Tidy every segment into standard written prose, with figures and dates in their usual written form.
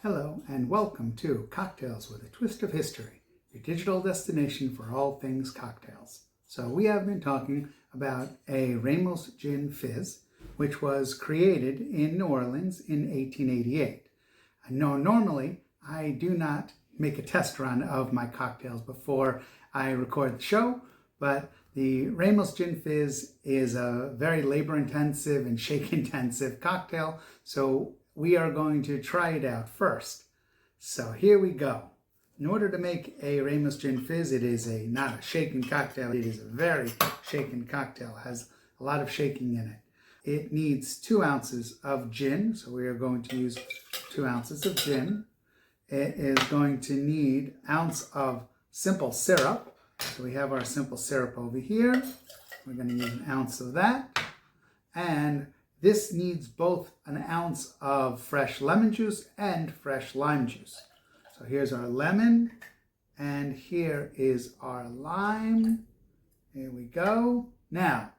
Hello and welcome to Cocktails with a Twist of History, your digital destination for all things cocktails. So we have been talking about a Ramos Gin Fizz, which was created in New Orleans in 1888. Normally I do not make a test run of my cocktails before I record the show, but the Ramos Gin Fizz is a very labor-intensive and shake-intensive cocktail, so we are going to try it out first. So here we go. In order to make a Ramos Gin Fizz, it is not a shaken cocktail, it is a very shaken cocktail. It has a lot of shaking in it. It needs 2 ounces of gin, so we are going to use 2 ounces of gin. It is going to need 1 ounce of simple syrup. So we have our simple syrup over here. We're going to use 1 ounce of that. And this needs both 1 ounce of fresh lemon juice and fresh lime juice. So here's our lemon, and here is our lime. Here we go. Now,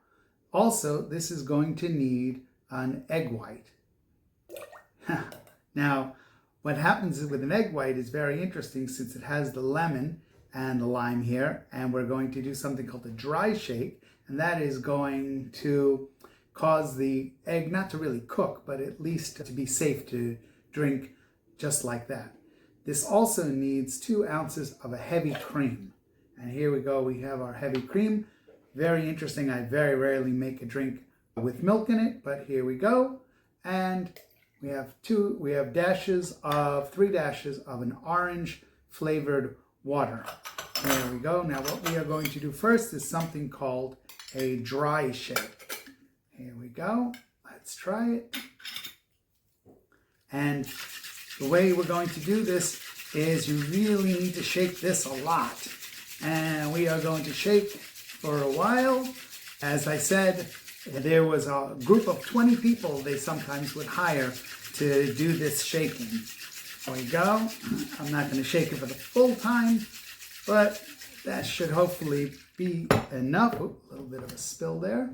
also, this is going to need an egg white. Now, what happens with an egg white is very interesting since it has the lemon and the lime here, and we're going to do something called a dry shake, and that is going to cause the egg not to really cook, but at least to be safe to drink just like that. This also needs 2 ounces of a heavy cream. And here we go, we have our heavy cream. Very interesting, I very rarely make a drink with milk in it, but here we go. And we have 3 dashes of an orange flavored water. There we go. Now what we are going to do first is something called a dry shake. Here we go. Let's try it. And the way we're going to do this is you really need to shake this a lot. And we are going to shake for a while. As I said, there was a group of 20 people they sometimes would hire to do this shaking. There we go. I'm not going to shake it for the full time, but that should hopefully be enough. Ooh, a little bit of a spill there.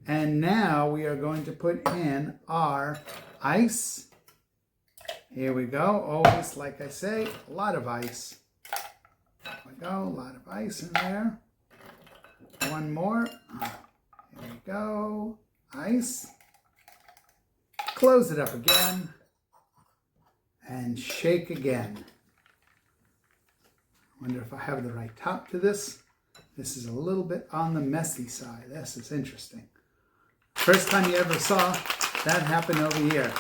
And now we are going to put in our ice. Here we go. Always, like I say, a lot of ice. There we go. A lot of ice in there. One more. Here we go. Ice. Close it up again. And shake again. I wonder if I have the right top to this. This is a little bit on the messy side. This is interesting. First time you ever saw that happen over here.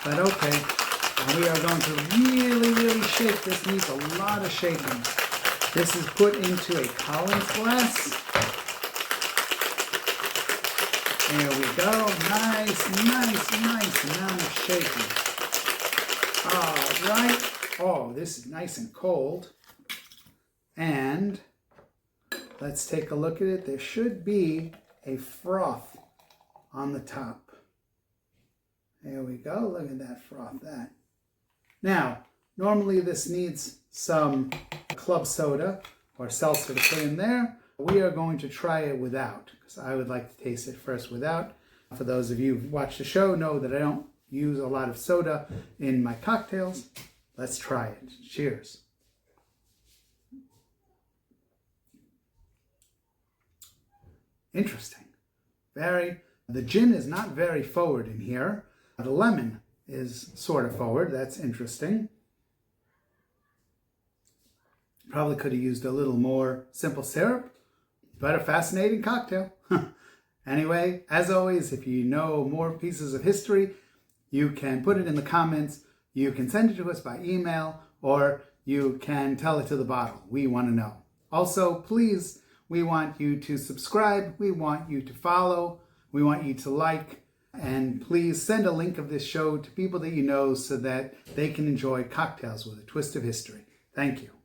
But okay, and we are going to really shake. This needs a lot of shaking. This is put into a Collins glass. There we go. Nice amount of shaking. All right. Oh, this is nice and cold. And let's take a look at it. There should be a froth on the top. There we go. Look at that froth. Now, normally this needs some club soda or seltzer to put in there. We are going to try it without, because I would like to taste it first without. For those of you who've watched the show, know that I don't use a lot of soda in my cocktails. Let's try it. Cheers. Interesting. The gin is not very forward in here. The lemon is sort of forward. That's interesting. Probably could have used a little more simple syrup, but a fascinating cocktail. Anyway, as always, if you know more pieces of history, you can put it in the comments. You can send it to us by email, or you can tell it to the bottle. We want to know. Also, please, we want you to subscribe. We want you to follow. We want you to like. And please send a link of this show to people that you know so that they can enjoy cocktails with a twist of history. Thank you.